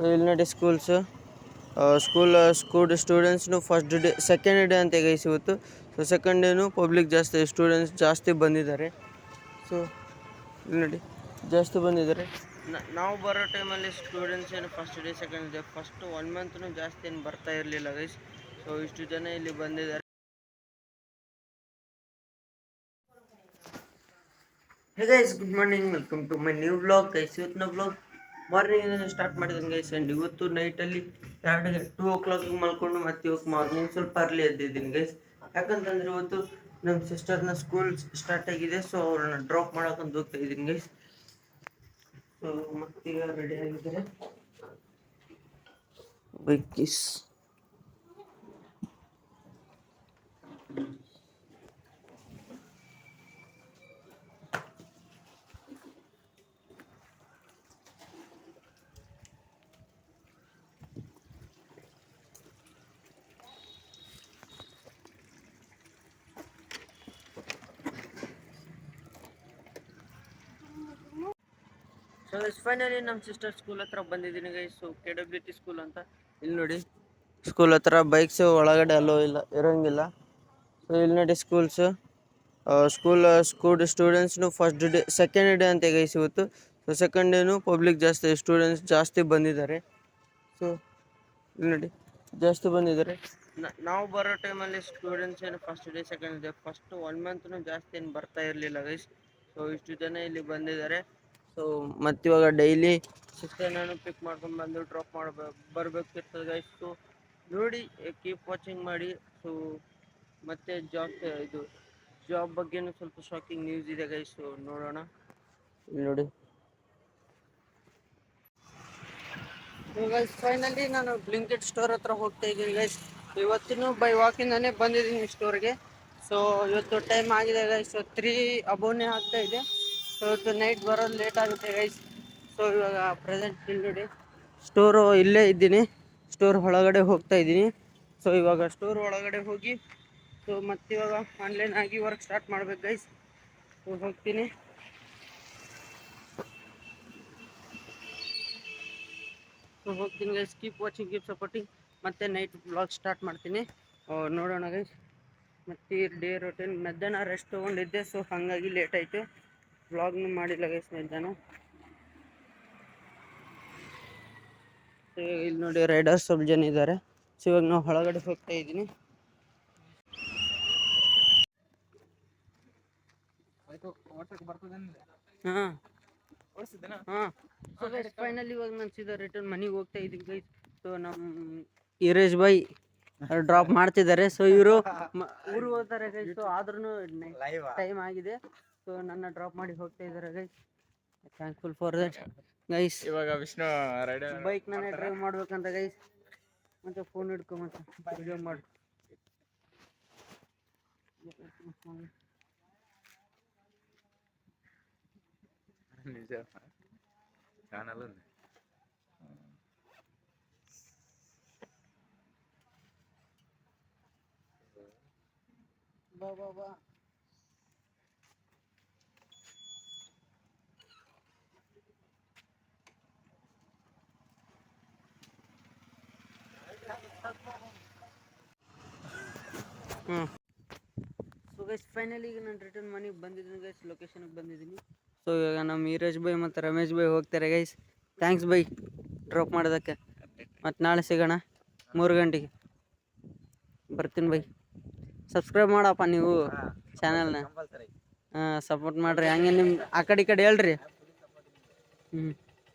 So ಇಲ್ಲಿ ನೋಡಿ schools ಸ್ಟೂಡೆಂಟ್ಸ್ನು ಫಸ್ಟ್ ಡೇ ಸೆಕೆಂಡ್ ಡೇ ಅಂತ ಗೈಸ್ ಇವತ್ತು. ಸೊ ಸೆಕೆಂಡ್ ಡೇನು ಪಬ್ಲಿಕ್ ಜಾಸ್ತಿ, ಸ್ಟೂಡೆಂಟ್ಸ್ ಜಾಸ್ತಿ ಬಂದಿದ್ದಾರೆ. ಸೊ ಇಲ್ಲಿ ನೋಡಿ ಜಾಸ್ತಿ ಬಂದಿದ್ದಾರೆ. ನಾವು ಬರೋ ಟೈಮಲ್ಲಿ ಸ್ಟೂಡೆಂಟ್ಸ್ ಏನು first day second day first 1 ಮಂತ್ನು ಜಾಸ್ತಿ ಏನು ಬರ್ತಾ ಇರಲಿಲ್ಲ ಗೈಸ್. ಸೊ ಇಷ್ಟು ಜನ ಇಲ್ಲಿ ಬಂದಿದ್ದಾರೆ. Hey guys, good morning, welcome to my new vlog guys. ಇವತ್ತಿನ ವ್ಲಾಗ್ ಮಾರ್ನಿಂಗ್ ಸ್ಟಾರ್ಟ್ ಮಾಡಿದ್ದೀನಿ ಗೈಸ್. ಆ್ಯಂಡ್ ಇವತ್ತು ನೈಟಲ್ಲಿ 2 o'clock ಮಲ್ಕೊಂಡು ಮತ್ತೆ ಇವತ್ತು ಮಾರ್ನಿಂಗ್ ಸ್ವಲ್ಪ ಅರ್ಲಿ ಎದ್ದಿದ್ದೀನಿ ಗೈಸ್. ಯಾಕಂತಂದ್ರೆ ಇವತ್ತು ನಮ್ಮ ಸಿಸ್ಟರ್ನ ಸ್ಕೂಲ್ ಸ್ಟಾರ್ಟ್ ಆಗಿದೆ. ಸೊ ಅವ್ರನ್ನ ಡ್ರಾಪ್ ಮಾಡೋಕಂತ ಹೋಗ್ತಾ ಇದ್ದೀನಿ ಗೈಸ್. ಸೊ ಮತ್ತೀಗ ರೆಡಿ ಆಗಿದ್ದಾರೆ ಬೈಕೀಸ್. ಸೊ ಫೈನಲಿ ನಮ್ಮ ಸಿಸ್ಟರ್ ಸ್ಕೂಲ್ ಹತ್ರ ಬಂದಿದ್ದೀನಿ ಗೈಸ್. ಸೊ KWT ಸ್ಕೂಲ್ ಅಂತ ಇಲ್ಲಿ ನೋಡಿ. ಸ್ಕೂಲ್ ಹತ್ರ ಬೈಕ್ಸ್ ಒಳಗಡೆ ಅಲ್ಲೋ ಇಲ್ಲ ಇರೋಂಗಿಲ್ಲ. ಸೊ ಇಲ್ಲಿ ನೋಡಿ ಸ್ಕೂಲ್ಸ್ ಸ್ಟೂಡೆಂಟ್ಸ್ನು ಫಸ್ಟ್ ಡೇ ಸೆಕೆಂಡ್ ಡೇ ಅಂತ ಗೈಸ್ ಇವತ್ತು. ಸೊ ಸೆಕೆಂಡ್ ಡೇನು ಪಬ್ಲಿಕ್ ಜಾಸ್ತಿ, ಸ್ಟೂಡೆಂಟ್ಸ್ ಜಾಸ್ತಿ ಬಂದಿದ್ದಾರೆ. ಸೊ ಇಲ್ಲಿ ನೋಡಿ ಜಾಸ್ತಿ ಬಂದಿದ್ದಾರೆ. ನಾವು ಬರೋ ಟೈಮಲ್ಲಿ ಸ್ಟೂಡೆಂಟ್ಸ್ ಏನು first day second day first 1 ಮಂತ್ನು ಜಾಸ್ತಿ ಏನು ಬರ್ತಾ ಇರಲಿಲ್ಲ ಗೈಸ್. ಸೊ ಇಷ್ಟು ಜನ ಇಲ್ಲಿ ಬಂದಿದ್ದಾರೆ. ಸೊ ಮತ್ತಿವಾಗ ಡೈಲಿ ಸಿಸ್ಟರ್ನನ್ನು ಪಿಕ್ ಮಾಡ್ಕೊಂಡು ಬಂದು ಡ್ರಾಪ್ ಬರಬೇಕಿರ್ತದೆ ಗೈಸ್. ಸೊ ನೋಡಿ, ಕೀಪ್ ವಾಚಿಂಗ್ ಮಾಡಿ. ಸೊ ಮತ್ತೆ ಜಾಬ್ ಬಗ್ಗೆನೂ ಸ್ವಲ್ಪ ಶಾಕಿಂಗ್ ನ್ಯೂಸ್ ಇದೆ ಗೈಸ್. ಸೊ ನೋಡೋಣ. ಇಲ್ಲಿ ನೋಡಿ ಗೈಸ್, ಫೈನಲಿ ನಾನು ಬ್ಲಿಂಕಿಟ್ ಸ್ಟೋರ್ ಹತ್ರ ಹೋಗ್ತಾ ಇದ್ದೀನಿ ಗೈಸ್. ಇವತ್ತಿನೂ ಬೈ ವಾಕಿಂದಾನೇ ಬಂದಿದ್ದೀನಿ ಸ್ಟೋರ್ಗೆ. ಸೊ ಇವತ್ತು ಟೈಮ್ ಆಗಿದೆ ಗೈಸ್. 3 ಅಬೋನೇ ಆಗ್ತಾ ಇದೆ. ಸೊ ಇವತ್ತು ನೈಟ್ ಬರೋದು ಲೇಟ್ ಆಗುತ್ತೆ ಗೈಸ್. ಸೊ ಇವಾಗ ಪ್ರೆಸೆಂಟ್ ಇಲ್ಲಿ ನೋಡಿ ಸ್ಟೋರು ಇಲ್ಲೇ ಇದ್ದೀನಿ. ಸ್ಟೋರ್ ಒಳಗಡೆ ಹೋಗ್ತಾ ಇದ್ದೀನಿ. ಸೊ ಇವಾಗ ಸ್ಟೋರ್ ಒಳಗಡೆ ಹೋಗಿ ಸೊ ಮತ್ತಿವಾಗ ಆನ್ಲೈನ್ ಆಗಿ ವರ್ಕ್ ಸ್ಟಾರ್ಟ್ ಮಾಡ್ಬೇಕು ಗೈಸ್. ಸೊ ಹೋಗ್ತೀನಿ. Guys, keep watching, keep supporting. ಮತ್ತೆ ನೈಟ್ ವ್ಲಾಗ್ ಸ್ಟಾರ್ಟ್ ಮಾಡ್ತೀನಿ. ನೋಡೋಣ ಗೈಸ್. ಮತ್ತೆ ಡೇ ರೊಟೀನ್ ಮಧ್ಯಾಹ್ನ ರೆಸ್ಟ್ ತೊಗೊಂಡಿದ್ದೆ. ಸೊ ಹಾಗಾಗಿ ಲೇಟ್ ಆಯಿತು, ವ್ಲಾಗ್ನು ಮಾಡಿಲ್ಲ ಗೈಸ್ ಮಧ್ಯಾಹ್ನ. ಸೊ ಇಲ್ಲಿ ನೋಡಿ ರೈಡರ್ಸ್ ಸ್ವಲ್ಪ ಜನ ಇದ್ದಾರೆ. ಸೊ ಇವಾಗ ನಾವು ಒಳಗಡೆ ಹೋಗ್ತಾ ಇದ್ದೀನಿ. ಹಾಂ ಸೊ ಗೈಸ್, ಫೈನಲಿ ಇವಾಗ ನಾನು ಸೀದಾ ರಿಟರ್ನ್ ಮನೆಗೆ ಹೋಗ್ತಾ ಇದ್ದೀನಿ ಗೈಸ್. ಸೊ ನಮ್ಮ ಈರೇಶ್ ಬೈ ಡ್ರಾಪ್ ಮಾಡ್ತಿದ್ದಾರೆ. ಸೊ ಇವರು ಊರಿಗೆ ಹೋಗ್ತಾರೆ ಗೈಸ್. ಸೊ ಆದ್ರೂ ಟೈಮ್ ಆಗಿದೆ. ಸೊ ನನ್ನ ಡ್ರಾಪ್ ಮಾಡಿ ಹೋಗ್ತಾ ಇದ್ದಾರೆ guys. Thankful for that guys. ಇವಾಗ ವಿಷ್ಣು ರೈಡರ್ ಬೈಕ್ ನಾನೇ ಡ್ರೈವ್ ಮಾಡ್ಬೇಕಂತ ಗೈಸ್. ಮತ್ತೆ ಫೋನ್ ಹಿಡ್ಕೊ ಮತ್ತೆ ವಿಡಿಯೋ ಮಾಡಿ. ನಿಜ ಚಾನಲ್ ಬಾ ಸೊ ಗೈಸ್, ಫೈನಲಿ ಈಗ ನಾನು ರಿಟರ್ನ್ ಮನೆಗೆ ಬಂದಿದ್ದೀನಿ ಗೈಸ್. ಲೊಕೇಶನ್ಗೆ ಬಂದಿದ್ದೀನಿ. ಸೊ ಇವಾಗ ನಮ್ಮ ಈರೇಶ್ ಬೈ ಮತ್ತು ರಮೇಶ್ ಬೈ ಹೋಗ್ತಾರೆ ಗೈಸ್. ಥ್ಯಾಂಕ್ಸ್ ಬೈ ಡ್ರಾಪ್ ಮಾಡೋದಕ್ಕೆ. ಮತ್ತು ನಾಳೆ ಸಿಗೋಣ 3 ಗಂಟೆಗೆ. ಬರ್ತೀನಿ ಬೈ. ಸಬ್ಸ್ಕ್ರೈಬ್ ಮಾಡಪ್ಪ ನೀವು ಚಾನಲ್ನ. ಸಪೋರ್ಟ್ ಮಾಡಿರಿ. ಹಂಗೆ ನಿಮ್ಮ ಆ ಕಡೆ ಈ ಕಡೆ ಹೇಳ್ರಿ.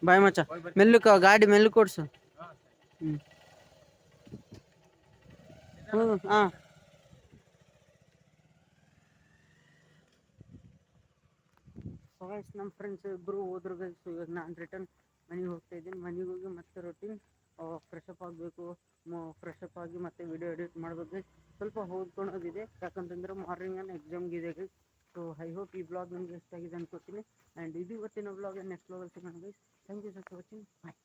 ಬಾಯ್ ಮಚ್ಚ. ಮೆಲ್ಲಕ್ಕೆ ಗಾಡಿ ಮೆಲ್ಲಕ್ಕೆ ಓಡಿಸು. ಹಾಂ ಸೊ ಗೈಸ್, ನಮ್ಮ ಫ್ರೆಂಡ್ಸ್ ಇಬ್ಬರು ಹೋದ್ರು ಗೈಸ್. ಇವಾಗ ನಾನು ರಿಟರ್ನ್ ಮನೆಗೆ ಹೋಗ್ತಾ ಇದ್ದೀನಿ. ಮನೆಗೆ ಹೋಗಿ ಮತ್ತೆ ರೊಟೀನ್ ಫ್ರೆಶಪ್ ಆಗಬೇಕು. ಫ್ರೆಶಪ್ ಆಗಿ ಮತ್ತೆ ವಿಡಿಯೋ ಎಡಿಟ್ ಮಾಡಬೇಕು ಗೈಸ್. ಸ್ವಲ್ಪ ಓದ್ಕೊಳೋದಿದೆ, ಯಾಕಂತಂದ್ರೆ ಮಾರ್ನಿಂಗ್ ಎಕ್ಸಾಮ್ಗೆ ಇದೆ ಗೈಸ್. ಸೊ ಐ ಹೋಪ್ ಈ ಬ್ಲಾಗ್ ನಿಮಗೆ ಇಷ್ಟ ಆಗಿದೆ ಅನ್ಕೋತೀನಿ. ಆ್ಯಂಡ್ ಇದು ಇವತ್ತಿನ ಬ್ಲಾಗ್. ನೆಕ್ಸ್ಟ್ ಬ್ಲಾಗಲ್ಲಿ ಸಿಗೋಣ guys. Thank you for watching. Bye.